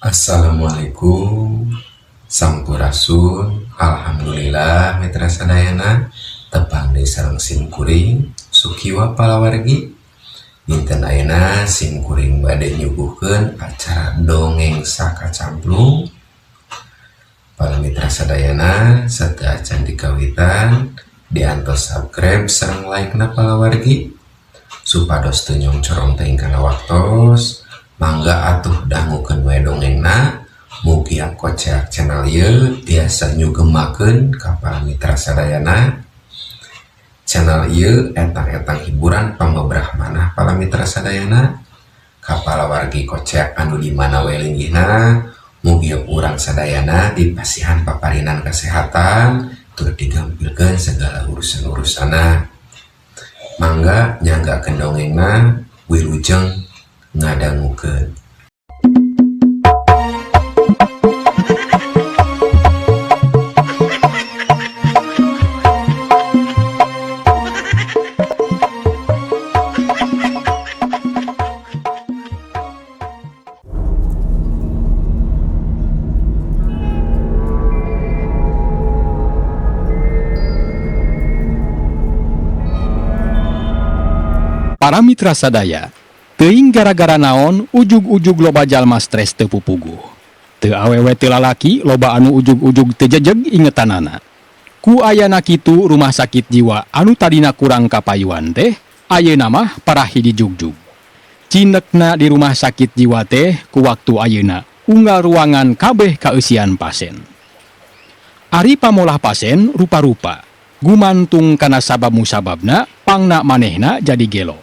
Assalamualaikum Sampurasun. Alhamdulillah mitra sadayana tepang di sareng simkuring Sukiwa palawargi. Dinten ayeuna simkuring bade nyuguhkeun acara dongeng sakacamplung. Para mitra sadayana sateu acan dikawitan diantos subscribe sareng like na palawargi supados teu nyong corong teuing kana waktos. Mangga atuh dangukeun we dongengna, mugi kocek channel ieu biasa nyugemakeun ka para mitra sadayana. Channel ieu etang-etang hiburan pamebrah manah para mitra sadayana. Ka palawargi kocek anu di mana we linggihna, mugi urang sadayana dipasihan paparinan kesehatan tur digampilkeun segala urusan-urusana. Mangga nyanggakeun dongengna, wilujeng ngadangukeun. Para mitra sadaya, teuing gara-gara naon ujug-ujug loba jalma stres teu pupuguh. Teu awewe teu lalaki loba anu ujug-ujug teu jejeg ingetanana. Ku ayana kitu rumah sakit jiwa anu tadina kurang kapayuan teh, ayeuna mah parah hiji jugjug. Cinekna di rumah sakit jiwa teh ku waktu ayeuna unggal ruangan kabeh kaeusian pasien. Ari pamolah pasien rupa-rupa, gumantung kana sabab-musababna pangna manehna jadi gelo.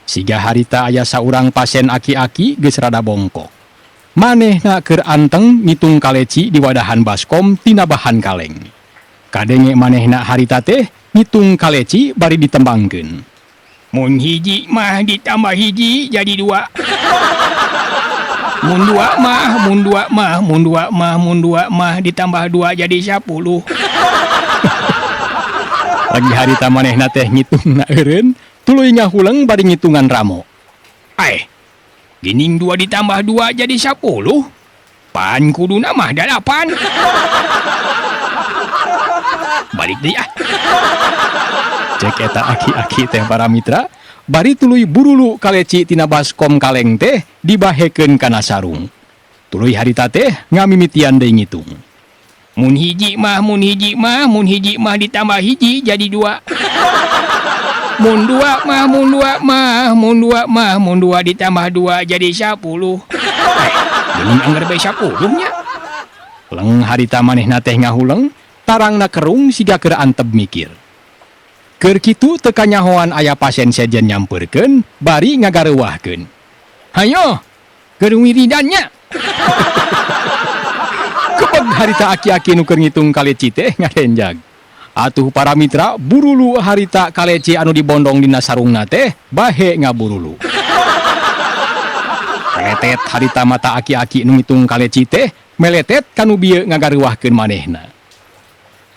Siga harita aya saurang pasien aki-aki geus rada bongkok. Manehna keur anteng ngitung kaleci di wadahan baskom tina bahan kaleng. Kadenge manehna harita teh ngitung kaleci bari ditembangkeun. Mun hiji mah ditambah hiji jadi dua. Mun dua mah ditambah dua jadi 10. Lagi harita manehna teh ngitungna eureun, tuluy ngahulang bari ngitungan ramo. Gining 2 ditambah 2 jadi 10. Pan kuduna mah 8. Balik deh ah. Cek eta aki-aki teh para mitra, bari tuluy burulu kaleci tina baskom kaleng teh dibahekeun kana sarung. Tuluy harita teh ngamimitian deui ngitung. Mun hiji mah ditambah hiji jadi 2. Mun dua ditambah 2 jadi 10. Geuning anggar bae 10 nya. Leng harita manehna teh ngahuleng, tarangna kerung siga keur anteb mikir. Keur kitu teu kanyahoan aya pasien sejen nyampeurkeun, bari ngagareuwahkeun. Hayo, keur wiridan nya. Kepeg harita aki-aki nu keur ngitung kaleci teh ngarenjag. Atuh para mitra burulu harita kaleci anu dibondong dina sarungna teh bahe ngaburulu. Meletet harita mata aki-aki nu ngitung kaleci teh meletet kanu bieu ngagareuwahkeun manehna.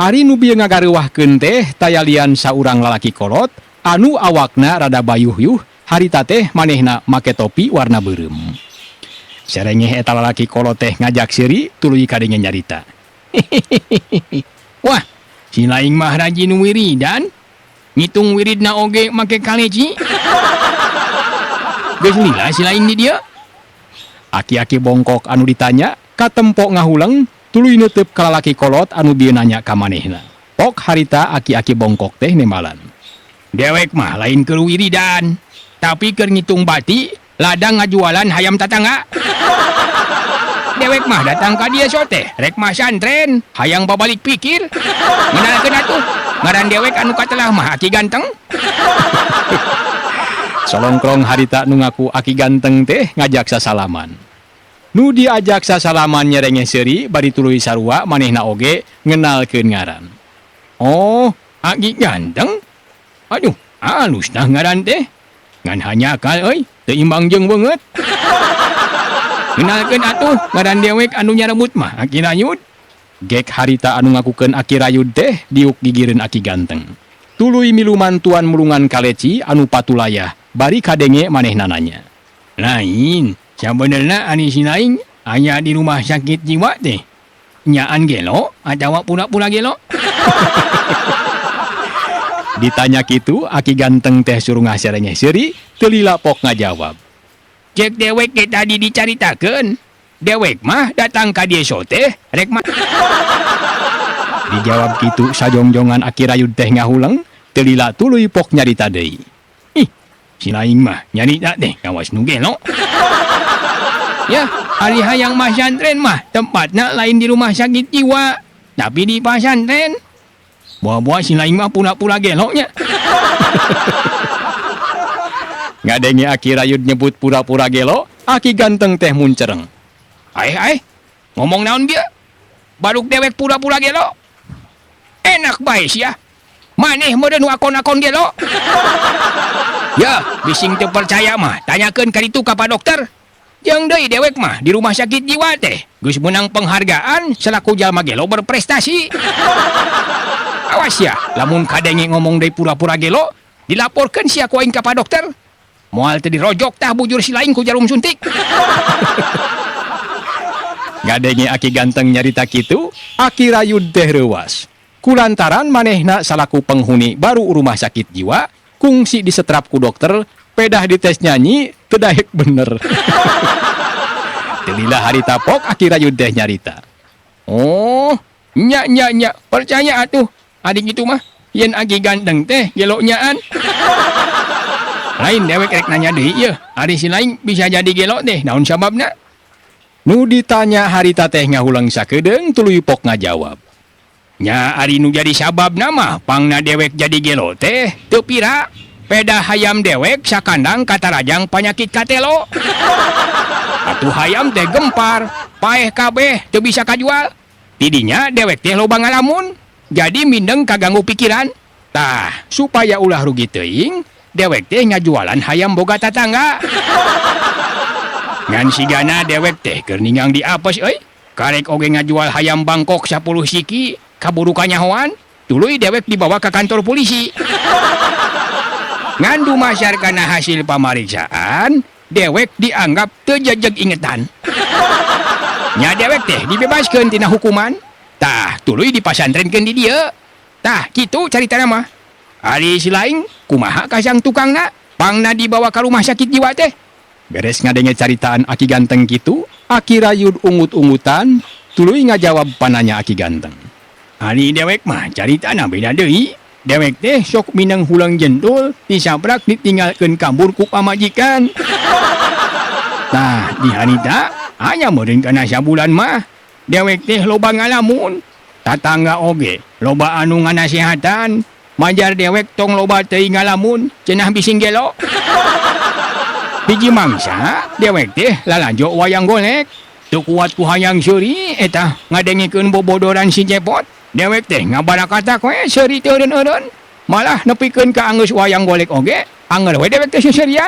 Ari nu bieu ngagareuwahkeun teh tayalian saurang lalaki kolot anu awakna rada bayuh-yuh, harita teh manehna make topi warna beureum. Serengeh eta lalaki kolot teh ngajak seuri tuluy kadenge nyarita. Wah, si laing mah rajin wiridan, ngitung wiridna oge make kaleci. Geus lila si laing di dieu. Aki-aki bongkok anu ditanya katempo ngahuleng tuluy neuteup ka lalaki kolot anu bieu nanya ka manehna. Pok harita aki-aki bongkok teh nemalan. Dewek mah lain keur wiridan, tapi keur ngitung bati ladang ngajualan hayam tatangga. Dewek mah datang ka dieu teh rek mah santren, hayang babalik pikir. Ngenalkeun atuh, ngaran dewek anu katelah mah Aki Ganteng. Solongkrong harita nu ngaku Aki Ganteng teh ngajak sasalaman. Nu diajak sasalaman nyerengeh seuri bari tuluy sarua manehna oge ngenalkeun ngaran. Oh, Aki Ganteng? Aduh, halus nah ngaran teh. Ngan hanya akal euy, teu imbang jeung beungeut. Kenalkeun atuh ngaran dewek anu nyarebut mah Aki Rayud. Gek harita anu ngakukeun Aki Rayud teh diuk gigireun Aki Ganteng. Tuluy milu mantuan mulungan kaleci anu patulayah, bari kadenge manehna nanya. Lain, sabenerna ani si lain Aya di rumah sakit jiwa teh. Nyaan gelo atau pura-pura gelo? Ditanya gitu, Aki ganteng teh suruh ngaserengeh seuri, teu lila pok ngajawab. Cek dewek ke tadi dicaritakeun. Dewek mah datang ka dieu teh, rek mah. Dijawab gitu sajongjongan Aki rayud teh ngahuleng, teu lila tuluy pok nyarita deui. Ih, si laing mah nyarita teh ngawas nu gelo. Ya, ari hayang masantren mah tempatna lain di rumah sakit jiwa, tapi di pasantren. Buah-buah si laing mah pura-pura geloknya. Ngadenge Aki rayud nyebut pura-pura gelo, Aki ganteng teh muncereng. Ai, ngomong naon dia? Baruk dewek pura-pura gelo. Enak bae sia. Maneh meureun akon-akon gelo. Ya, bising teu percaya mah, tanyakeun ka ditu ka Pak Dokter. Jeung deui dewek mah di rumah sakit jiwa teh geus menang penghargaan selaku jalma gelo berprestasi. Awas ya, lamun kadenge ngomong deui pura-pura gelo, dilaporkeun sia ku aing ka Pak Dokter. Moal teu dirojok tah bujur si laing ku jarum suntik. Ngadenge Aki ganteng nyarita kitu, Aki rayud teh reuwas. Kulantaran manehna salaku penghuni baru rumah sakit jiwa, kungsi disetrap ku dokter, pedah dites nyanyi, teu daek bener. Teulilah hari tapok Aki rayud teh nyarita. Oh, nya, percaya atuh. Adik itu mah, yen Aki ganteng teh gelo nyaan. Lain dewek rek nanya deui yeuh, ari si lain bisa jadi gelo teh, naon sababna? Nu ditanya harita teh ngahulang sakedeung tuluy pok ngajawab. Nya ari nu jadi sababna mah pangna dewek jadi gelo teh teu pira. Peda hayam dewek sakandang katarajang panyakit katelo. Atuh hayam teh gempar, paeh kabeh teu bisa kajual. Tidinya dewek teh loba ngalamun, jadi mindeng kaganggu pikiran. Tah, supaya ulah rugi teuing, dewek teh ngajualan hayam boga tatangga. Ngan sigana dewek teh keur ningang di apes euy. Karek oge ngajual hayam Bangkok 10 siki, kaburu kanyahoan, tuluy dewek dibawa ke kantor polisi. Ngan dumasar kana hasil pamariksaan, dewek dianggap teu jejeg ingetan. Nya dewek teh dibebaskeun tina hukuman. Tah, tuluy dipasantrenkeun di dieu. Tah, kitu caritana mah. Ari si laing kumaha kasang tukangna? Pangna dibawa ka rumah sakit jiwa teh. Beres ngadenge caritaan Aki ganteng kitu, Aki rayud ungut-ungutan, tuluy ngajawab pananya Aki ganteng. Ari dewek mah caritana beda deui. Dewek teh sok minang hulang jentul, disabrak ditinggalkeun kabur ku pamajikan. Nah, di harita hanya meureun kana sabulan mah, dewek teh loba ngalamun. Tatangga oge loba anu nganasehatan, majar dewek tong loba teuing ngalamun, cenah bising gelo. Hiji mangsa, dewek teh lalajo wayang golek. Teu kuat ku hayang seuri, eta ngadengikeun bobodoran si Cepot. Dewek teh ngabarakatak we seuri teu eureun-eureun. Malah nepikeun ka anggeus wayang golek oge, anger we dewek teh seserian.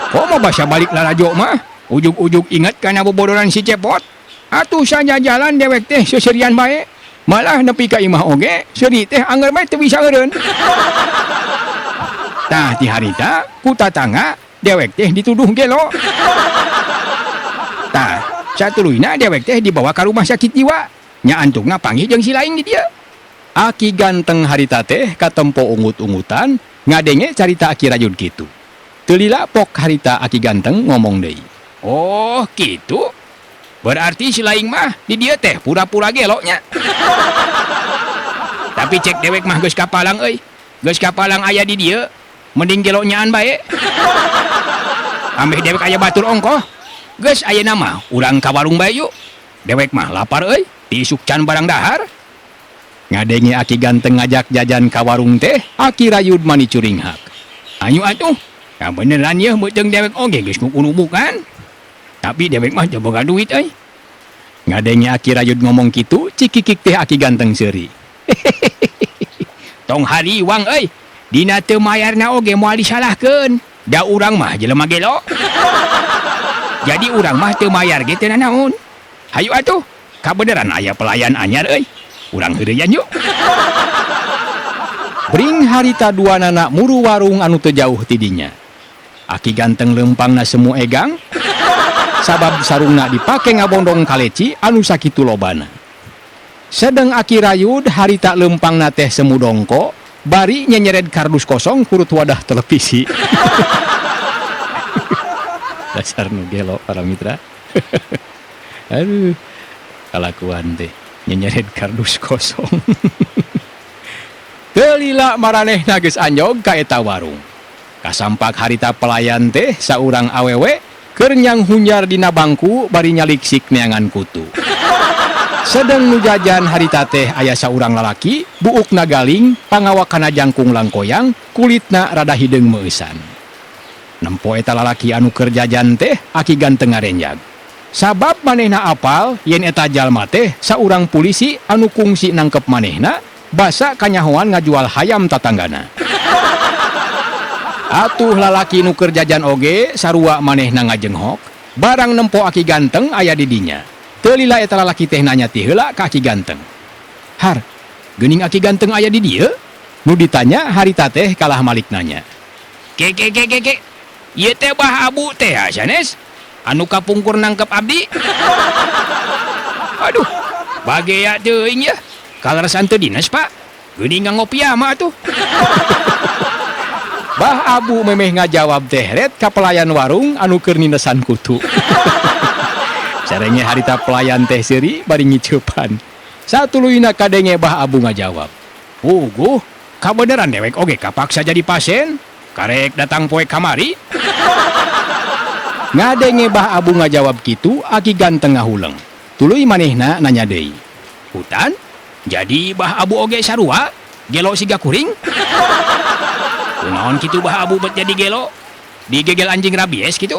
Komo basa balik lalajo mah, ujug-ujug inget kana bobodoran si Cepot. Atuh saja jalan dewek teh seserian bae. Malah nepi ka imah oge, seuri teh anger bae teu bisa eureun. Tah ti harita ku tatangga dewek teh dituduh gelo. Tah satuluyna dewek teh dibawa ka rumah sakit jiwa. Nya antungna panggih jeung si laing di dieu. Aki ganteng harita teh katempo ungut-ungutan ngadenge carita Aki rayud kitu. Teu lila pok harita Aki ganteng ngomong deui. Oh kitu. Berarti si laing mah di dieu teh pura-pura gelo nya. Tapi cek dewek mah geus kapalang euy. Geus kapalang aya di dieu. Mending gelo nyaan bae. Ambeh dewek aya batur ongkoh. Geus ayeuna mah urang ka warung bae yuk. Dewek mah lapar euy, diisuk can barang dahar. Ngadenge Aki ganteng ngajak jajan ka warung teh, Aki rayud mani curinghak. Ayo atuh, ya beneran yeuh beuteung dewek oge geus nguku kan. Tapi dewek mah teu boga duit euy. Ngadenge Aki rayud ngomong kitu, cikikik teh Aki ganteng seuri. Tong hariwang euy. Dina teu mayarna oge moal disalahkeun. Da urang mah jelema gelo. Jadi urang mah teu mayar ge teu naon. Hayu atuh, kabeneran aya pelayan anyar euy. Urang heureuyan yuk. Bring harita duanana muru warung anu teu jauh tidinya. Aki ganteng lempangna semu egang. sabab sarungna dipake ngabondong kaleci anu sakitu lobana. Sedeng Aki Rayud harita lempang teh semu dongko bari nyenyered kardus kosong kurut wadah televisi. Dasar nu gelo para mitra. Aduh, kalakuan teh nyenyered kardus kosong. Teu lila maranehna geus anjog ka eta warung. Kasampak harita pelayan teh saurang awewe keur nyang hunjar dina bangku bari nyaliksik neangan kutu. Sedeng nu jajan harita teh aya saurang lalaki buukna galing pangawakana jangkung langkoyang kulitna rada hideung meusan. Nempo eta lalaki anu keur jajan teh Aki ganteng ngarenjag. Sabab manehna apal yen eta jalma teh saurang polisi anu kungsi nangkep manehna basa kanyahoan ngajual hayam tatanggana. Atuh lalaki nu keur jajan oge sarua manehna ngajenghok barang nempo Aki ganteng aya di dinya. Teu lila eta lalaki teh nanya ti heula ka Aki ganteng. Har, geuning Aki ganteng aya di dieu? Nu ditanya harita teh kalah malik nanya. Ke. Ieu teh bah abu teh sanes anu kapungkur nangkep abdi. Aduh, bagea teuing ya. Kaleresan teu dinas, Pak. Geuning ngopi mah atuh. Bah Abu memeh ngajawab teh ret ka pelayan warung anu keur ninesan kutu. Sarenge harita pelayan teh seuri bari ngiceupan. Satuluyna kadenge Bah Abu ngajawab. Puguh, kabeneran dewek oge kapaksa jadi pasien? Karek datang poe kamari? Ngadenge Bah Abu ngajawab kitu, Aki ganteng ngahuleng. Tuluy manehna nanya deui. Hutan? Jadi Bah Abu oge sarua? Gelo siga kuring? Kunaon kitu Bah Abu bet jadi gelo? Digegel anjing rabies kitu?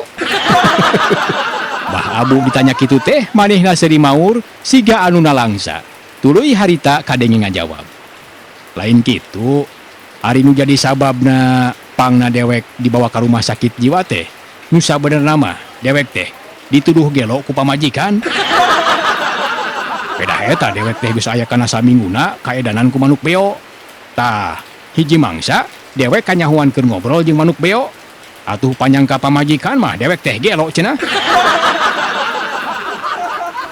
Bah Abu ditanya kitu teh, manehna seuri maur siga anu nalangsa. Tuluy harita kadenge ngajawab. Lain kitu, ari nu jadi sababna pangna dewek dibawa ke rumah sakit jiwa teh. Nu sabenerna mah dewek teh dituduh gelo ku pamajikan. Beda eta dewek teh geus aya kana samingguna kaedanan ku manuk beo. Tah, hiji mangsa dewek kanyahoan keur ngobrol jeung manuk beo. Atuh panyangka pamajikan mah dewek teh gelo cenah.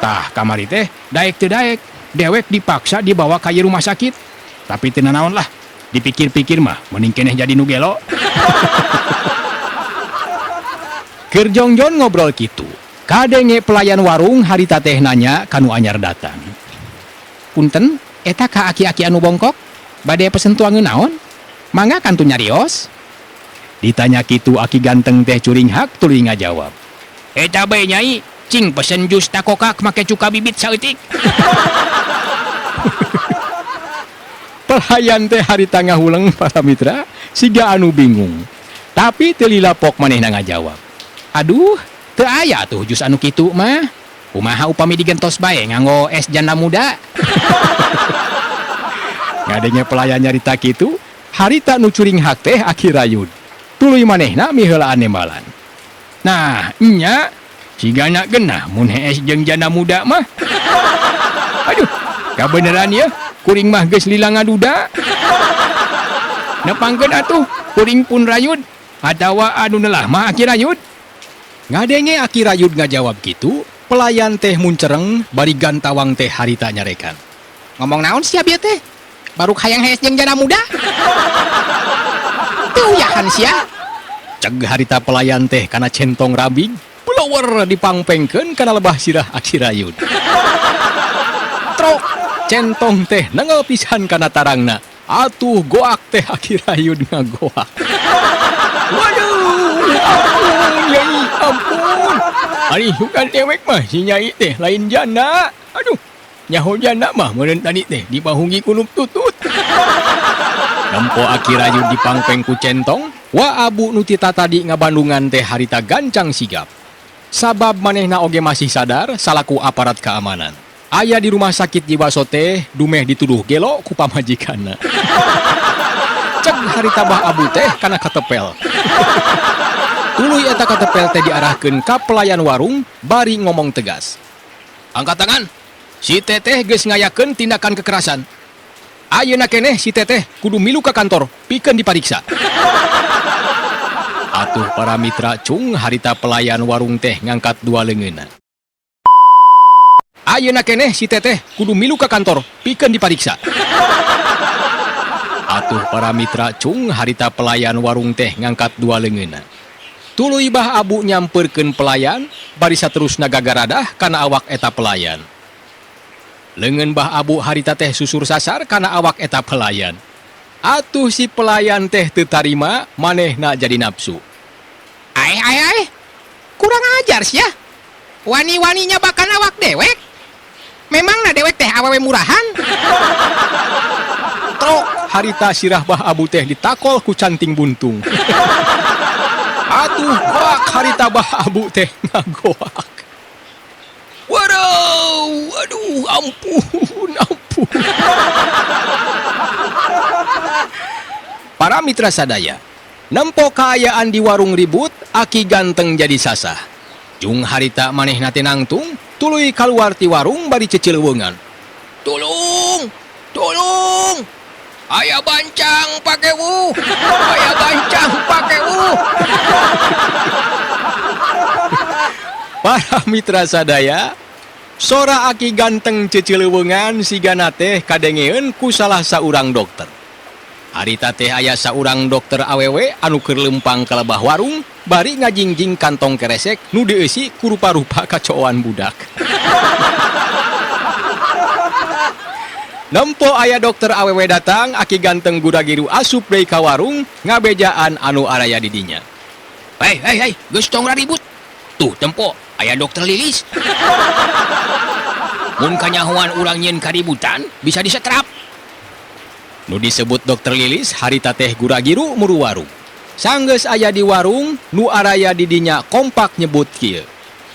Tah, kamari teh daek teu daek, dewek dipaksa dibawa ka rumah sakit. Tapi teu naon lah, dipikir-pikir mah mending keneh jadi nu gelo. Keur jongjon ngobrol kitu. Kadenge pelayan warung harita teh nanya kanu anyar datang. Punten, eta ka aki-aki anu bongkok? Bade pesen tuangeun naon? Mangga kantu nyarios? Ditanya kitu Aki ganteng teh curing hak tuluy ngajawab. Eta bae nyai, cing pesen jus takokak make cuka bibit saeutik. Pelayan teh harita ngahuleng para mitra, siga anu bingung. Tapi teu lila pok manehna ngajawab. Aduh, teu aya tuh jus anu kitu mah. Kumaha upami digentos bae nganggo es janda muda. Ngadenge pelayan nyarita kitu, harita nu curing hak teh Aki Rayud. Tuluy manehna miheulaan nembalan. Nah, nya sigana genah mun es jeung janda muda mah. Aduh, kabeneran ya, kuring mah geus lila ngaduda. Nepangkeun atuh, kuring pun Rayud atawa anu neulah mah Aki Rayud. Ngadenge Aki Rayud ngajawab gitu, pelayan teh muncereng bari gantawang teh harita nyarekan. Ngomong naon sia bieu teh? Baruk hayang hees jeung jana muda? Tuh yahan sia. Ceg harita pelayan teh kana centong rabing, blower dipangpengkeun kana lebah sirah Aki Rayud. Trok, centong teh nengel pisan kana tarangna. Atuh goak teh Aki Rayud ngagoak. Waduh, ampun, Nyai, ampun. Ari bukan dewek mah si Nyai teh lain janda. Aduh, nyaho janda mah meureun tadi teh dipahungi kunup tutut. Nempo Aki Rayud dipangpeng ku centong, wa Abu nu tita tadi ngabandungan teh harita gancang sigap. Sabab manehna oge masih sadar salaku aparat keamanan. Aya di rumah sakit jiwa teh dumeh dituduh gelo ku pamajikanna. Ceg harita Bah Abu teh kana katepel. Tuluy eta katepel teh diarahkeun ka pelayan warung bari ngomong tegas. Angkat tangan. Si teteh geus ngayakeun tindakan kekerasan. Ayeuna keneh si teteh kudu milu ka kantor pikeun dipariksa. Atuh para mitra cung harita pelayan warung teh ngangkat dua leungeunna. Ayeuna keneh si teteh kudu milu ka kantor pikeun dipariksa. Atuh para mitra cung harita pelayan warung teh ngangkat dua leungeunna. Tuluy bah abu nyamperkeun pelayan bari saterusna gagaradah kana awak eta pelayan. Leungeun bah abu harita teh susur sasar kana awak eta pelayan. Atuh si pelayan teh teu tarima manehna jadi nafsu. Ai, kurang ajar sih ya. Wani-waninya bahkan awak dewek. Memangna dewek teh awewe murahan? Trok harita sirah bah abu teh ditakol ku canting buntung. Atuh goak harita bah abu teh ngagoak. Waduh, aduh, ampun. Para mitra sadaya, nempo kaayaan di warung ribut, aki ganteng jadi sasah. Jung harita manehna teh nangtung, tuluy kaluar ti warung bari cecileuweungan. Tolong! Aya bancang pake wuh! Para mitra sadaya, sora aki ganteng cecileuweungan sigana teh kadengeun ku salah saurang dokter. Harita teh aya saurang dokter awewe anu keur lempang ka lebah warung bari ngajingjing kantong keresek nu dieusi ku rupa-rupa kacoan budak. Nempo aya dokter awewe datang aki ganteng gudagiru asup deui ka warung ngabejaan anu araya di dinya. Hei, geus tong ribut. Tuh, tempo, aya dokter Lilis. Mun kanyahoan urang nyeun kaributan, bisa disetrap. Nu disebut dokter Lilis harita teh guragiru muru warung. Sanggeus aya di warung, nu araya di dinya kompak nyebut kieu.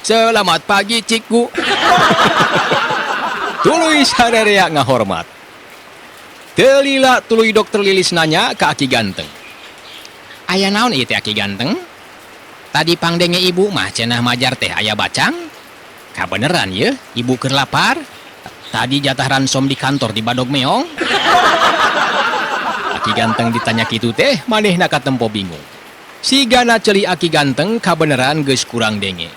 Selamat pagi cikgu. Tuluy sarerea ngahormat. Teu lila tuluy dokter Lilis nanya ka aki ganteng. Aya naon ieu teh aki ganteng? Tadi pangdenge ibu mah cenah majar teh aya bacang. Kabeneran ye, Ibu keur lapar? Tadi jatah ransom di kantor di Badog Meong. Aki ganteng ditanya kitu teh manehna katempo bingung. Sigana ceuli aki ganteng kabeneran geus kurang denge.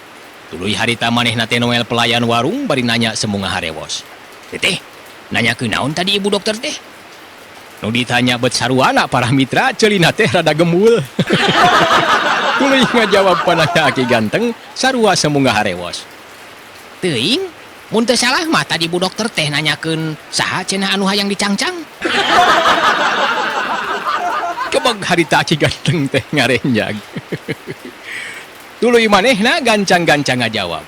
Tuluy harita manehna teh noel pelayan warung bari nanya semunga harewos. Teteh, nanya ke naon tadi ibu dokter teh? Nu ditanya bet saruana para mitra ceulina teh rada gemul. Tuluy ngajawab pananya aki ganteng sarua semunga harewos. Teuing, mun teu salah mah tadi ibu dokter teh nanyakeun saha cenah anu hayang dicangcang. Coba harita aki ganteng teh ngarenjag. Tuluy manehna gancang-gancang ngajawab.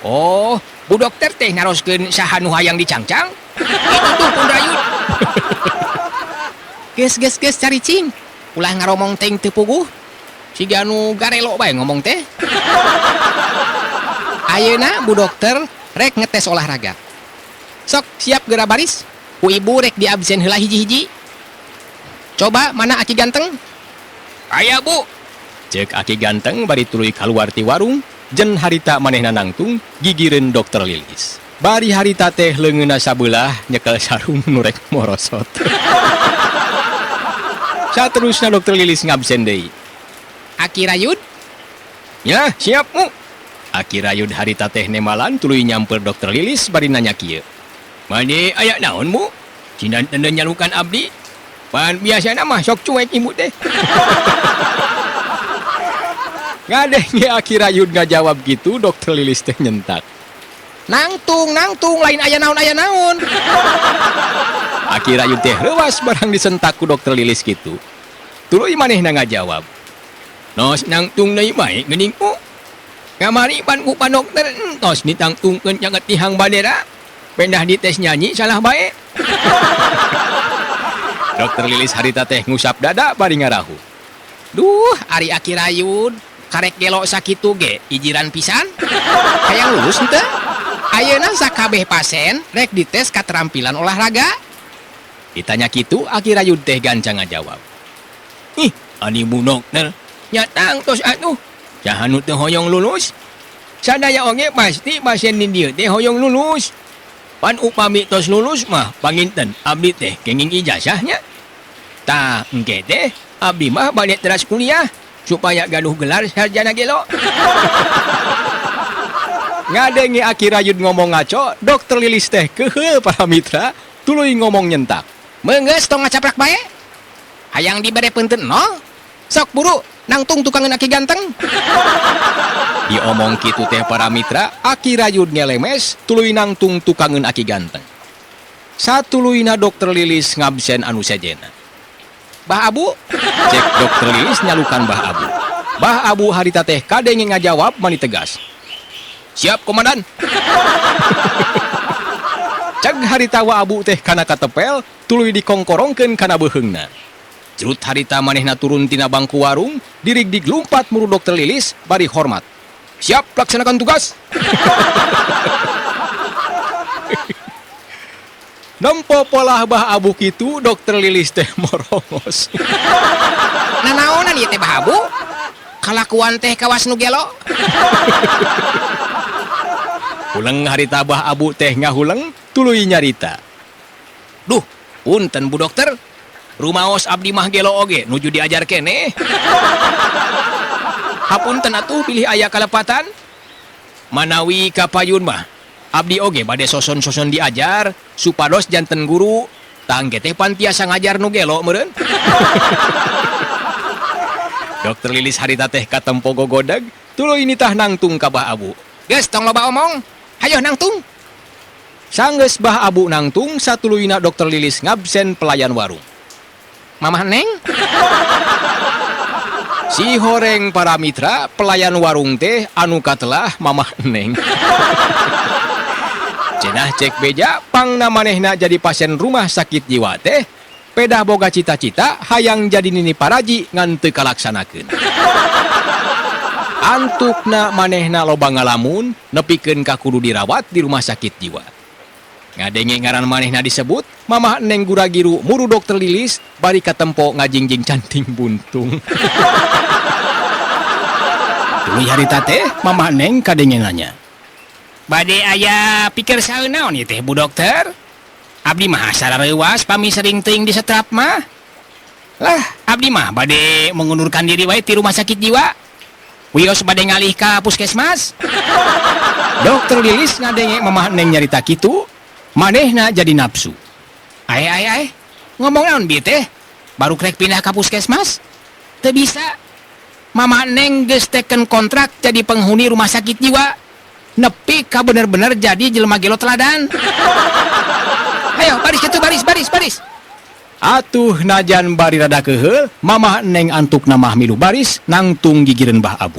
Oh, bu dokter teh ngaroskeun saha nu hayang dicangcang? Itu tuh pun rayut. Geus cari cing. Ulah ngaromong teh teu puguh. Siga nu garelo bae ngomong teh. Ayeuna bu dokter rek ngetes olahraga. Sok siap geura baris. Ku ibu rek di absen heula hiji-hiji. Coba mana aki ganteng? Aya bu. Cek aki ganteng bari tuluy kaluar ti warung, jen harita manehna nangtung gigireun dokter Lilis. Bari harita teh leungeunna sabelah nyekel sarung nu rek morosot. Saterusna dokter Lilis ngabsen deui. Aki Rayud? Ya, siap mu. Aki Rayud harita teh nemalan tuluy nyamper dokter Lilis bari nanya kieu. Mane aya naon mu? Cina teu nyalukan abdi? Pan biasana mah sok cuek ibu teh. Ngadenge Aki Rayud ngajawab gitu, dokter Lilis teh nyentak. Nangtung, lain aya naon. Aki Rayud teh leuwas barang disentak ku dokter Lilis gitu. Tuluy manehna ngajawab. Nos nangtung deui bae geuning ku. Kamari pan ku pan dokter entos ditangtungkeun jangat tihang bandera. Pendah dites nyanyi salah bae. Dokter Lilis harita teh ngusap dada bari ngarahu. Duh, ari Aki Rayud karek gelo sakitu ge ijiran pisan. Hayang lulus henteu? Ayeuna sakabeh pasien rek dites keterampilan olahraga. Ditanya kitu Aki Rayud teh gancang ngajawab. Ih, ani bu dokter, nyatang tos atuh. Jahanu teu hoyong lulus. Sadaya oge pasti pasien di dieu teh hoyong lulus. Pan upami tos lulus mah panginten abdi teh kenging ijazahnya. Tah engke teh abdi mah bade teras kuliah. supaya gaduh gelar sarjana gelo. Ngadenge Aki Rayud ngomong ngaco, dokter Lilis teh keheul para mitra, tuluy ngomong nyentak. Meunggeus tong ngacaprak bae. Hayang dibere peunteun no. Sok buru nangtung tukangeun Aki ganteng. Diomong kitu teh para mitra, Aki Rayud ngelemes, tuluy nangtung tukangeun Aki ganteng. Satuluyna dokter Lilis ngabsen anu sejena. Bah Abu, Cek dokter Lilis nyalukan Bah Abu. Bah Abu harita teh kadenge ngajawab mani tegas. siap komandan. Cek harita wa Abu teh kana katepel, tuluy dikongkorongkeun kana beuheungna. Jerut harita manehna turun tina bangku warung, dirigdig lumpat muru dokter Lilis bari hormat. Siap laksanakan tugas. Nempo polah Bah Abu kitu dokter Lilis teh morongos. Nanaonan ieu teh Bah Abu? Kalakuan teh kawas nu gelo. Huleng harita Bah Abu teh ngahuleng tuluy nyarita. Duh, punten Bu Dokter. Rumaos abdi mah gelo oge nuju diajar keneh. Hapunten atuh pilih aya kalepatan. Manawi kapayun mah abdi oge bade soson-soson diajar supados janten guru tangge teh pan tiasa ngajar nu gelo meureun. Dokter Lilis harita teh katempo gogodag, tuluy nitah nangtung ka Bah Abu. Geus tong loba omong. Hayo nangtung. Sanggeus Bah Abu nangtung, satuluyna dokter Lilis ngabsen pelayan warung. Mamah Neng. Si horeng para mitra pelayan warung teh anu katelah Mamah Neng. Cenah cek beja pangna manehna jadi pasien rumah sakit jiwa teh pedah boga cita-cita hayang jadi nini paraji ngan teu kalaksanakeun. Antukna manehna loba ngalamun nepikeun ka kudu dirawat di rumah sakit jiwa. Ngadenge ngaran manehna disebut Mamah Neng Guragiru muru dokter Lilis bari katempo ngajingjing canting buntung. Tuluy harita teh Mamah Neng kadenge nanya. Bade aya pikir saeun naon ieu teh Bu Dokter? Abdi mah sarareuwas pami sering teuing disetrap mah. Lah, abdi mah bade mengundurkan diri wae ti rumah sakit jiwa. Wios bade ngalih ka puskesmas. Dokter Lilis ngadenge Mamah Neng nyarita kitu, manehna jadi nafsu. Ai. Ngomong naon bi teh? Baru krek pindah ka puskesmas? Teu bisa. Mamah Neng geus teken kontrak jadi penghuni rumah sakit jiwa. Nepi ka bener-bener jadi jelema gelo teladan. Ayo baris kitu baris. Atuh najan bari rada keheul, Mamah Neng antuk namah milu baris nangtung gigireun Bah Abu.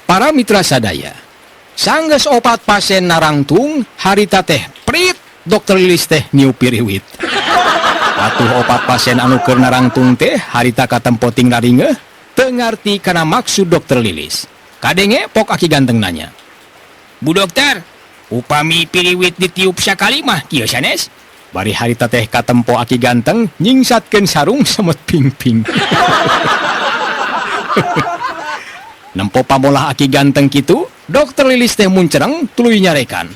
Para mitra sadaya, sanggeus opat pasien narangtung, harita teh prit dokter Lilis teh niup piriwit. Atuh opat pasien anu keur narangtung teh harita katempo ting raringeun, teu ngarti kana maksud dokter Lilis. Kadenge pok Aki ganteng nanya. Bu Dokter, upami piriwit ditiup sakali mah kieu sanes? Bari harita teh katempo Aki ganteng nyingsatkeun sarung semut ping-ping. Nempo pamolah Aki ganteng kitu, dokter Lilis teh muncereng tuluy nyarekan.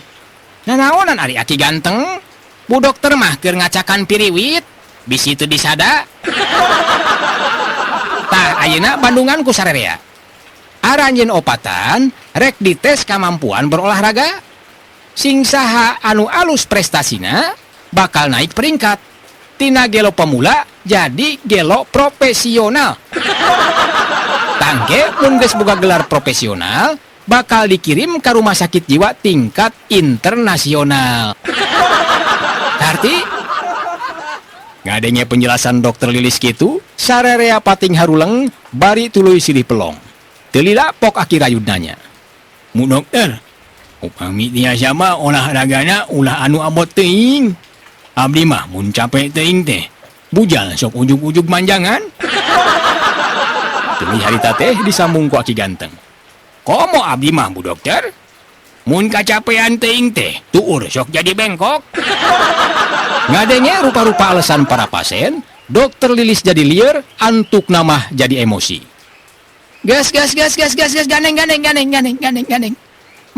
Nanaonan ari Aki ganteng? Bu Dokter mah keur ngacakan piriwit, bisi teu disada. Tah ayeuna Bandungan ku sarerea. Aranjeun opatan rek dites kamampuan berolahraga. Sing saha anu alus prestasina bakal naik peringkat. Tina gelo pemula jadi gelo profesional. Tangge mun geus boga gelar profesional bakal dikirim ke rumah sakit jiwa tingkat internasional. Arti ngadenge penjelasan dokter Lilis kitu, sarerea pating haruleng bari tuluy silih pelong. Telila pok Aki Rayud nanya. Mu Dokter, upami dia sama olahragana ulah anu abot teuing. Abdi mah mun capek teuing teh, bujal sok ujug-ujug manjangan. Tuluy harita teh disambung ku Aki ganteng. Komo abdi mah Bu Dokter? Mun kacapean teuing teh, tuur sok jadi bengkok. Ngadenge rupa-rupa alasan para pasien, dokter Lilis jadi lieur, antuk namah jadi emosi. Gas, ganeng.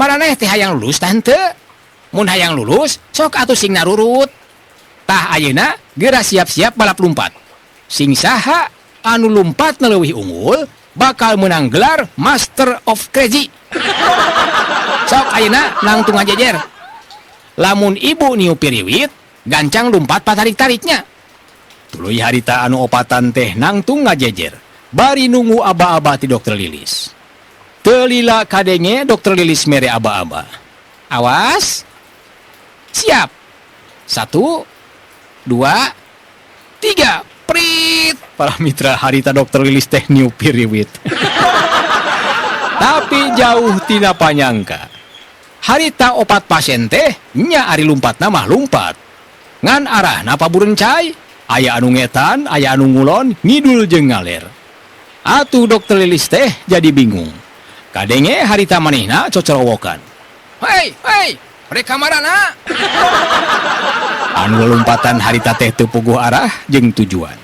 Maraneh teh hayang lulus tante. Mun hayang lulus, sok atuh sing narurut. Tah ayeuna geura siap-siap balap lumpat. Sing saha anu lumpat leuwih unggul bakal menang gelar Master of Crazy. Sok ayeuna nangtung ngajejer. Lamun ibu niu piriwit, gancang lumpat patarik-tariknya. Tuluy harita anu opatan teh nangtung ngajejer. Bari nunggu aba-aba ti dokter Lilis. Telila kadenge dokter Lilis mere aba-aba. Awas. Siap. 1, 2, 3. Prit. Para mitra harita dokter Lilis teh niu piriwit. Tapi jauh tina panyangka. Harita opat pasien teh nya ari lumpatna mah lumpat. Ngan arahna paburencai, aya anu ngetan, aya anu ngulon, ngidul jeung ngaler. Atuh dokter Lilis teh jadi bingung. Kadenge harita manehna cocorowokan. Hei, mereka marana. Anu lompatan harita teh teu puguh arah jeung tujuan.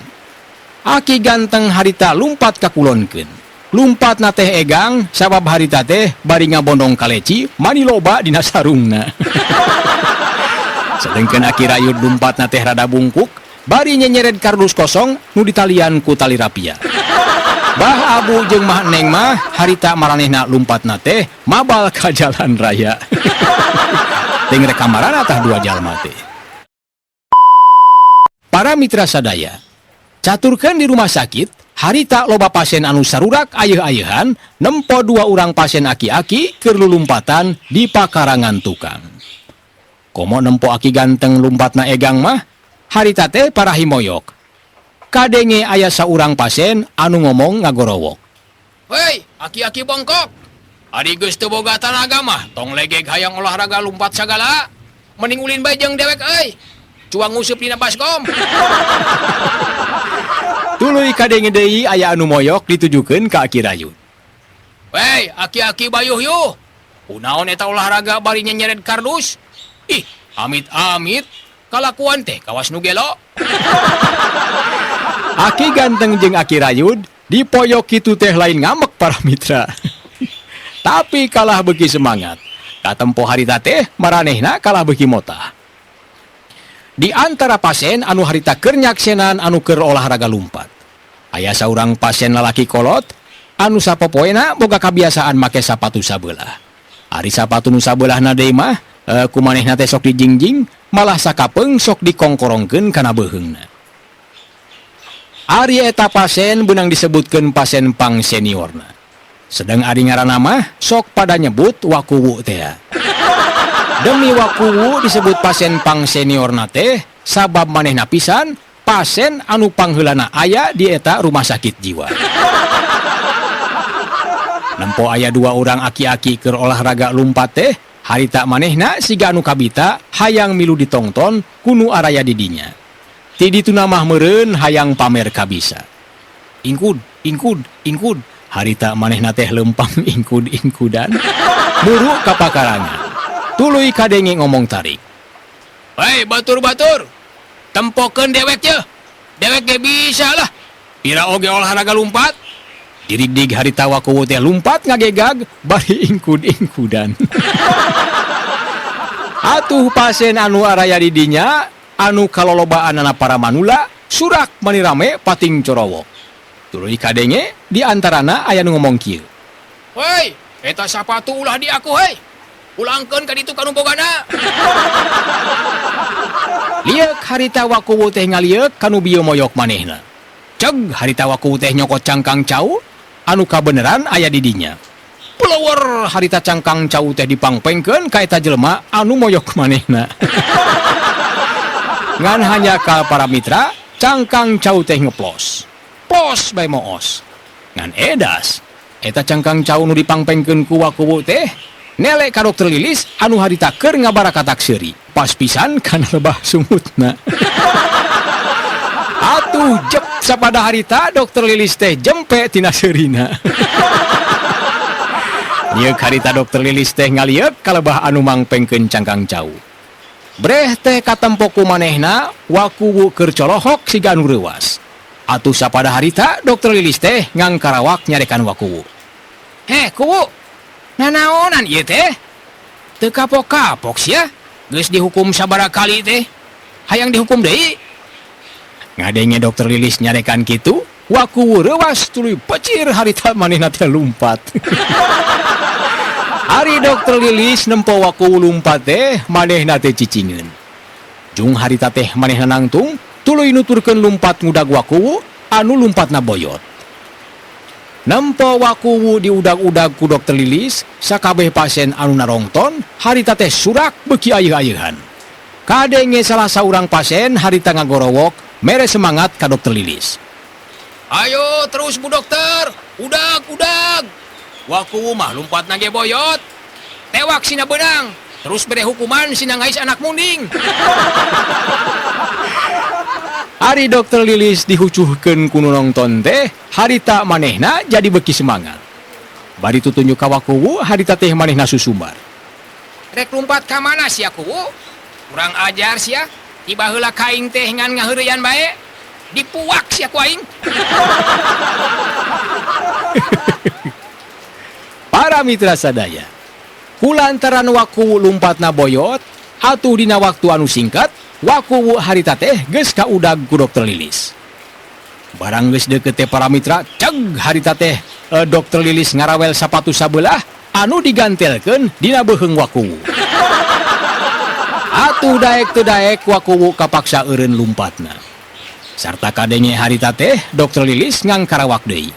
Aki ganteng harita lumpat ka kulonkeun. Lumpat na teh egang sabab harita teh bari ngabondong kaleci mani loba dina sarungna. Sedengkeun aki rayud lumpat na teh rada bungkuk bari nyenyered kardus kosong nu ditalian ku tali rapia. Bah abu jeung mah neng mah harita maranehna lumpat na teh mabal ka jalan raya. Teu rek kamarana tah dua jalma teh. Para mitra sadaya, caturkeun di rumah sakit harita loba pasien anu sarurak ayeuh-ayeuhan nempo 2 urang pasien aki-aki keur lulumpatan di pakarangan tukang. Komo nempo aki ganteng lumpatna egang mah harita teh para himoyok. Kadenge aya saurang pasien anu ngomong ngagorowok. Hei, aki-aki bongkok. Adi geus teu boga tanaga mah tong legeg hayang olahraga lumpat sagala. Mending ulin bae jeung dewek euy. Cua ngusup dina baskom. Tuluy kadenge deui aya anu moyok ditujukeun ka Aki Rayud. Wei, aki-aki bayuh yuh. Kunaon eta olahraga bari nyenyered kardus? Ih, amit-amit kalakuan teh kawas nu gelo. Aki ganteng jeung Aki Rayud dipoyok kitu teh lain ngamek para mitra. Tapi kalah beuki semangat. Katempo harita teh maranehna kalah beuki motah. Di antara pasien anu harita keur nyaksenan anu keur olahraga lumpat. Aya saurang pasien lalaki kolot anu sapopoena boga kabiasaan make sapatu sabelah. Ari sapatu nu sabelahna deui mah kumanehna teh sok dijingjing malah sakapeung sok dikongkorongkeun kana beuheungna. Ari eta pasien beunang disebutkeun pasien pang seniorna. Sedang ari ngaranna mah sok pada nyebut wakuwu teh. Demi wakuwu disebut pasien pang seniorna teh sabab manehna pisan pasien anu pangheulana aya di eta rumah sakit jiwa. Nempo aya 2 urang aki-aki keur olahraga lumpat teh harita manehna siga anu kabita hayang milu ditongton kunu araya didinya. Ti dituna mah meureun hayang pamer kabisa. Ingkud harita manehna teh lempang ingkud-ingkudan muru ka pakarangan. Tuluy kadenge ngomong tarik. Hei batur-batur, tempokeun dewek ye. Dewek ge bisa lah. Pira oge olahraga lumpat. Dirig-dig harita wakuwu teh lumpat ngagegag bari ingkud-ingkudan. Atuh pasien anu araya di dinya anu kalolobaanana para manula surak mani rame pating corowok. Tuluy kadenge di antarana aya nu ngomong kieu. Hei, eta sapatu ulah di aku hei. Ulangkeun ka ditu kanu bogana. Lieuk harita wakuwu teh ngalieuk kanu bieu moyok manehna. Ceg harita wakuwu teh nyokot cangkang cau anu kabeneran aya di dinya. Pulewer harita cangkang cau teh dipangpengkeun ka eta jelema anu moyok manehna. Ngan hanya ka para mitra cangkang cau teh ngeplos. Plos bae moos. Ngan edas eta cangkang cau nu dipangpengkeun ku wakuwu teh nelek ka dokter Lilis anu harita keur ngabarakatak seuri. Pas pisan kana lebah sumutna. Atuh jep sapada harita dokter Lilis teh jempe tina seurina. Nieuk harita dokter Lilis teh ngalieuk ka lebah anu mangpengkeun cangkang cau. Breh teh katempo ku manehna wakuwu keur colohok siga anu reuwas. Atuh sapada harita dokter Lilis teh ngangkarawak nyarekan wakuwu. Heh kuwu, nanaonan ieu teh? Teu kapok-kapok sia, geus dihukum sabaraha kali teh. Hayang dihukum deui. Ngadenge dokter Lilis nyarekan kitu, Waku rewas tuluy pecir harita manehna teh lumpat. Hari dokter Lilis nempo waku lumpat teh manehna teh cicingeun. Jung harita teh manehna nangtung tuluy nuturkeun lumpat ngudag waku anu lumpatna boyot. Nempo waku diudag-udag ku dokter Lilis, sakabeh pasien anu narongton harita teh surak beuki ayeuh-ayeuhan. Kadenge salah saurang pasien harita ngagorowok mere semangat ka dokter Lilis. Ayo terus Bu Dokter, udag. Waku mah lompat nage boyot. Tewak sina benang, terus bere hukuman sina ngais anak munding. Hari dokter Lilis dihucuhkeun ku nu nongton teh, harita manehna jadi beki semangat. Bari tutunjuk ka waku harita teh manehna susumbar. Rek lompat ka mana sia kuwu? Kurang ajar sia, tiba heula kaing teh ngan ngaheureyan bae. Dipuak sia ku aing. Para mitra sadaya, kulantaran waku lumpatna boyot, atuh dina waktu anu singkat, waku harita teh geus kaudag ku dokter Lilis. Barang geus deukeut teh para mitra, ceg harita teh dokter Lilis ngarawel sapatu sabelah anu digantelkeun dina beuheung waku. Atuh daek teu daek waku kapaksa eureun lumpatna. Sarta kadenge harita teh dokter Lilis ngangkarawak deui.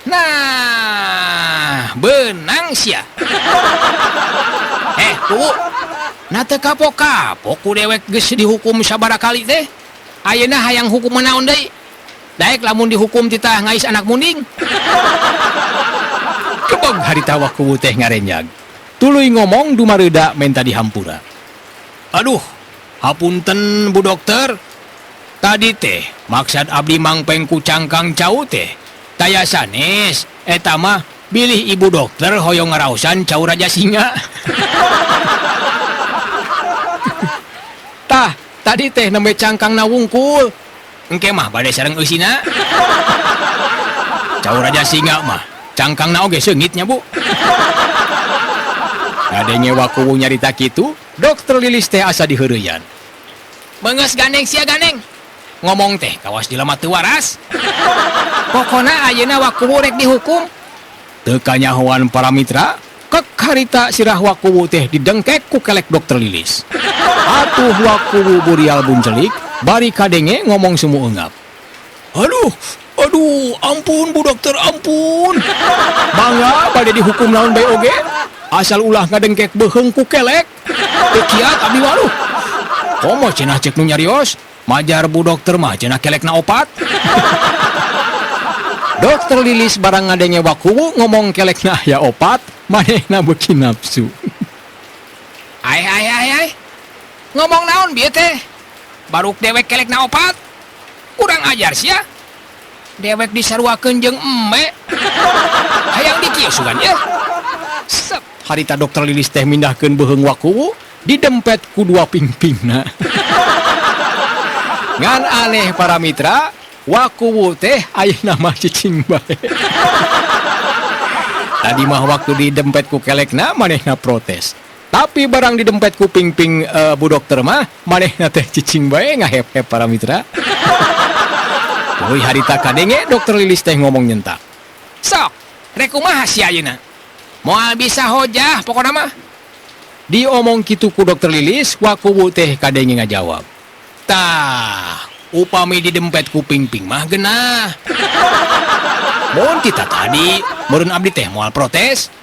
Nah, benang sia. Kuwu. Na teu kapok-kapok ku dewek geus dihukum sabaraha kali teh. Ayeuna hayang hukum naon deui? Daek lamun dihukum titah ngais anak munding. Kebog harita waku teh ngarenjag. Tuluy ngomong dumareuda menta dihampura. Aduh, hapunten Bu Dokter. Tadi teh maksud abdi mangpeng ku cangkang cau teh taya sanes eta mah bilih ibu dokter hoyong ngaraosan cau raja singa. Tah tadi teh nembe cangkang na wungkul engke mah bade sareng eusina. Cau raja singa mah cangkang na oge seungitnya Bu. Kadenge waku nyarita kitu dokter Lilis teh asa diheureyan. Beungeus gandeng sia gandeng. Ngomong teh kawas jelema teu waras. Pokona ayeuna waku rek dihukum. Teu kanyahoan para mitra, kek harita sirah waku teh didengkek ku kelek dokter Lilis. Atuh waku burial buncelik, bari kadenge ngomong semu eungap. Aduh, ampun Bu Dokter, ampun. Mangga bade dihukum naon bae oge? Asal ulah ngadengkek beuheung ku kelek. Teu kiat abdi waduh. Komo cenah cek nu nyarios? Majar Bu Dokter mah cenah kelekna opat. Dokter Lilis barang ngadenge waku ngomong kelekna ya opat, manehna beuki nafsu. Ai. Ngomong naon bieu teh? Baruk dewek kelekna opat? Kurang ajar sia. Dewek disaruakeun jeung emme. Hayang dikieusugan ye. Sep, harita dokter Lilis teh mindahkeun beuheung waku didempet ku dua pingpingna. Ngan aneh para mitra, waku teh ayeuna mah cicing bae. Tadi mah waktu didempet ku kelekna manehna protes. Tapi barang didempet ku pingping Bu Dokter mah manehna teh cicing bae ngahep-hep para mitra. Tuluy harita kadenge dokter Lilis teh ngomong nyentak. Sok, rek kumaha sia ayeuna? Moal bisa hojah pokona mah. Diomong kitu ku dokter Lilis, waku teh kadenge ngajawab. Tah, upami didempet ku pingping mah geunah. Mun kita tadi, meureun abdi teh moal protes.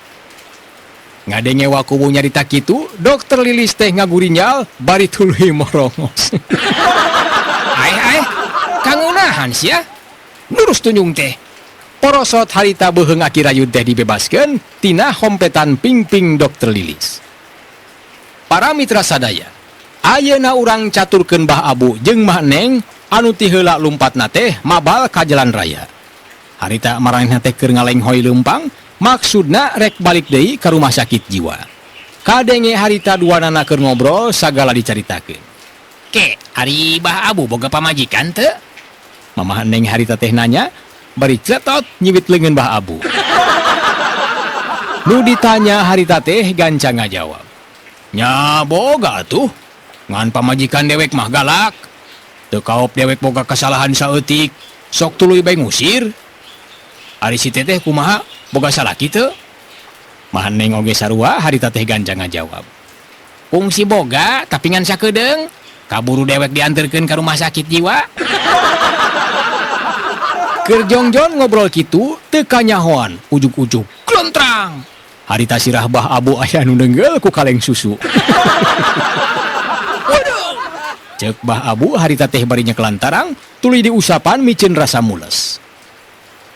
Ngadenge waku nyarita kitu, dokter Lilis teh ngagurinjal bari tuluy morongos. Ai, kangunahan sia. Lurus tunjung teh. Porosot harita beuheung aki rayun teh dibebaskeun tina hompetan pingping dokter Lilis. Para mitra sadaya, ayeuna urang caturkeun Bah Abu jeung Mah Neng anu ti heula lumpatna teh mabal ka jalan raya. Harita maranehna teh keur ngalenghoy leumpang, maksudna rek balik deui ka rumah sakit jiwa. Kadenge harita duanana keur ngobrol sagala dicaritakeun. Ke, ari Bah Abu boga pamajikan teu? Mamah Neng harita teh nanya, bari cetot nyiwit leungeun Bah Abu. Nu ditanya harita teh gancang ngajawab. Nya boga tuh, ngan pamajikan dewek mah galak. Teu kaop dewek boga kesalahan saeutik, sok tuluy bae ngusir. Ari si teteh kumaha boga salah kitu? Maneng oge sarua harita teh ganjang ngajawab. Kungsi boga tapi ngan sakedeung, kaburu dewek dianterkeun ka rumah sakit jiwa. Keur jongjon ngobrol kitu teu kanyahoan ujug-ujug klentrang. Harita sirah Bah Abu aya nu deungeul ku kaleng susu. Waduh. Ceuk Bah Abu harita teh bari nyekelantarang tuluy diusapan micin rasa mules.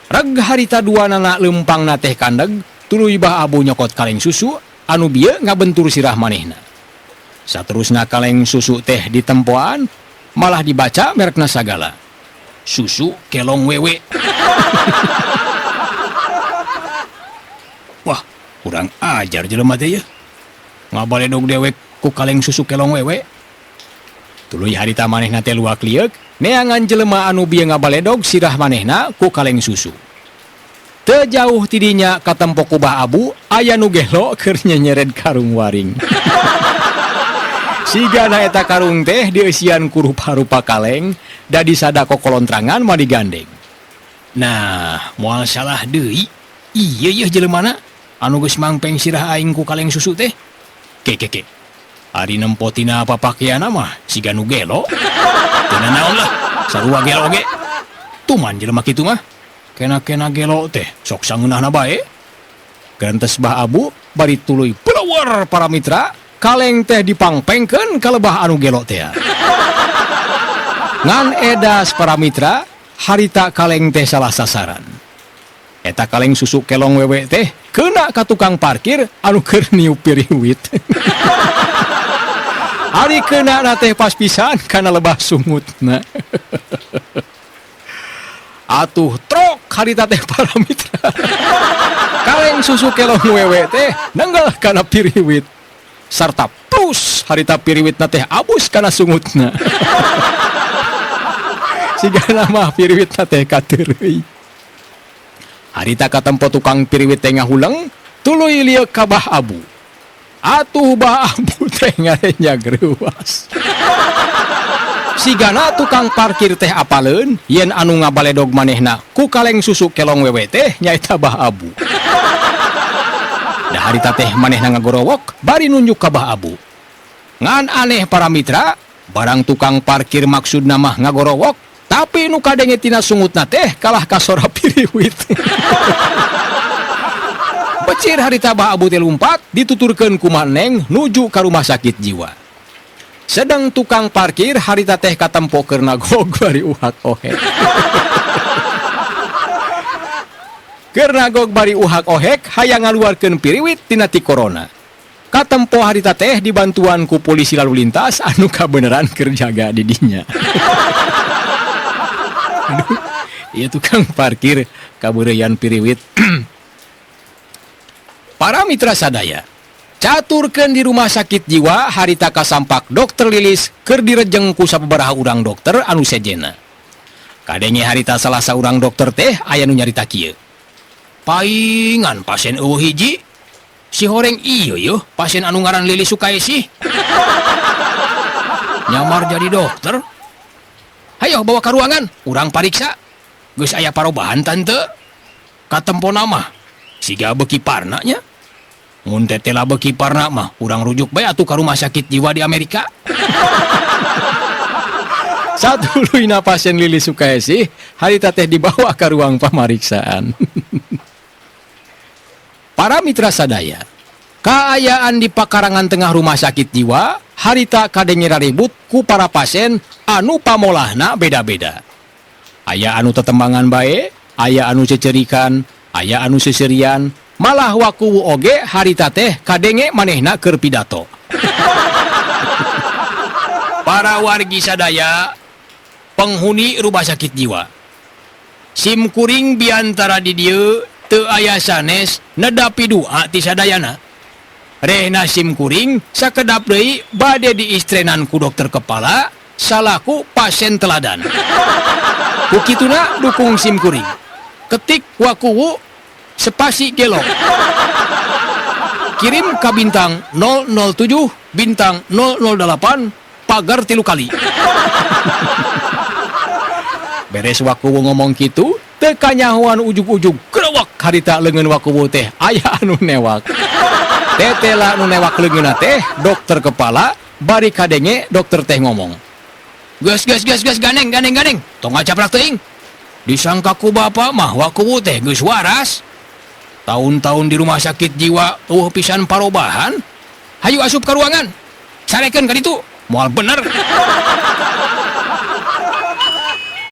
Reg harita duanana leumpangna teh kandeg tuluy Bah Abu nyokot kaleng susu anu bieu ngabentur sirah manehna. Saterusna kaleng susu teh ditempoan malah dibaca merekna sagala. Susu kelong wewe. Wah, kurang ajar jelema teh ya. Ngabaledog dewek ku kaleng susu kelong wewe. Tuluy harita manehna teh luak lieur neangan jelema anu bieu ngabaledog sirah manehna ku kaleng susu. Teu jauh tidinya katempo ku Bah Abu aya nu gelo keur nyenyered karung waring. Sigana eta karung teh dieusian ku rupa-rupa kaleng da disadako kolontrangan mah digandeng. Nah, moal salah deui. Ieu jelemana anu geus mangpeng sirah aing ku kaleng susu teh. Ke. Ari nempo tina papakeana mah siga nu gelo. Teu naon lah, sarua gelo ge. Tuman jelema kitu mah. Kena-kena gelo teh sok sangeunahna bae. Gentes Bah Abu bari tuluy pelawar para mitra kaleng teh dipangpengkeun ka lebah anu gelo teh. Ngan edas para mitra harita kaleng teh salah sasaran. Eta kaleng susu kelong wewe teh keuna ka tukang parkir anu keur niup piriwit. Ari keuna na teh pas pisan kana lebah sungutna. Atuh trok harita teh para mitra. Kaleng susu kelong wewe teh nenggel kana piriwit. Sarta plus harita piriwitna teh abus kana sungutna. Sigana mah piriwitna teh kateureuy. Harita katempo tukang piriwit teh ngahuleng tuluy lieu ka Bah Abu. Atuh Bah Abu teh ngarenya greuwas. Sigana tukang parkir teh apaleun yen anu ngabaledog manehna ku kaleng susu kelong wewe teh nyaeta Bah Abu. Da harita teh manehna ngagorowok bari nunjuk ka Bah Abu. Ngan aneh para mitra, barang tukang parkir maksudna mah ngagorowok, tapi nu kadenge tina sungutna teh kalah kasora piriwit. Becir harita Bah Abu teh lumpat dituturkeun ku maneng nuju ka rumah sakit jiwa. Sedang tukang parkir harita teh katempo keur nagog bari uhak ohek. Keur nagog bari uhak ohek hayang ngaluarkeun piriwit tina ti corona. Katempo harita teh dibantuan ku polisi lalu lintas anu kabeneran keur jaga di dinya. Aduh, ieu tukang parkir kabeureuyan piriwit. Para mitra sadaya, caturkeun di rumah sakit jiwa harita kasampak dokter Lilis keur direjeng ku sababaraha urang dokter anu sejena. Kadenge harita salah saurang dokter teh aya nu nyarita kieu. Paingan pasien eueuh hiji. Si horeng ieu yeuh pasien anu ngaran Lilis Sukaesih. Nyamar jadi dokter. Hayo bawa ka ruangan, urang pariksa. Geus aya parobahan tante. Katempona mah siga beuki parna nya. Mun teh teh beuki parna mah urang rujuk bae atuh ka rumah sakit jiwa di Amerika. Satuluyna pasien Lilis Sukaesih harita teh dibawa ka ruang pamariksaan. Para mitra sadaya, kaayaan di pakarangan tengah rumah sakit jiwa harita kadenge ribut ku para pasien anu pamolahna beda-beda. Aya anu tetembangan bae, aya anu cecerikan, aya anu seserian, malah wakuwu oge harita teh kadenge manehna keur pidato. Para wargi sadaya, penghuni rumah sakit jiwa, sim kuring biantara di dieu teu aya sanes nedapi doa ti sadayana. Rehna sim kuring sakedap deui bade diistrenan ku dokter kepala salaku pasien teladan. Kukituna dukung sim kuring. Ketik wakuwu spasi gelo. Kirim ka bintang 007 bintang 008 pagar 3 kali. Beres wakuwu ngomong gitu, teka nyahuan ujug-ujug kerewak harita leungeun wakuwu teh aya anu newak. Tetela anu newak leungeunna teh dokter kepala, bari kadenge dokter teh ngomong. Gas, ganeng. Tong ngacaprak teuing. Disangka ku bapak mah wakuwu teh geus waras. Tahun-tahun di rumah sakit jiwa tuh pisan parobahan. Hayu asup ke ruangan. Sarekeun ka ditu. Moal bener.